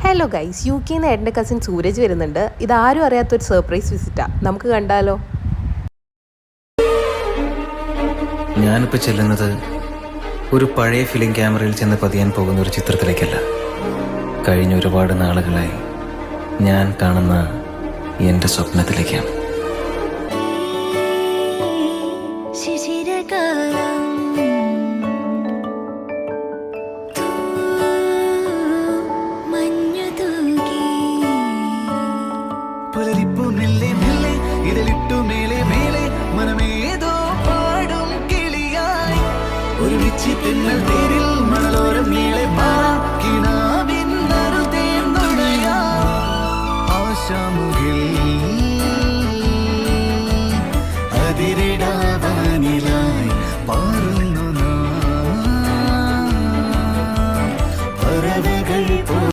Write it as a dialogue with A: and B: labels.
A: Hello guys, UK നിന്ന് എൻ്റെ cousin Sooraj വരുന്നുണ്ട്. ഇതാരും അറിയാത്തൊരു സർപ്രൈസ് വിസിറ്റാണ്. നമുക്ക് കണ്ടാലോ?
B: ഞാനിപ്പോൾ ചെല്ലുന്നത് ഒരു പഴയ ഫിലിം ക്യാമറയിൽ ചെന്ന് പതിയാൻ പോകുന്ന ഒരു ചിത്രത്തിലേക്കല്ല. കഴിഞ്ഞ ഒരുപാട് നാളുകളായി ഞാൻ കാണുന്ന എൻ്റെ സ്വപ്നത്തിലേക്കാണ്.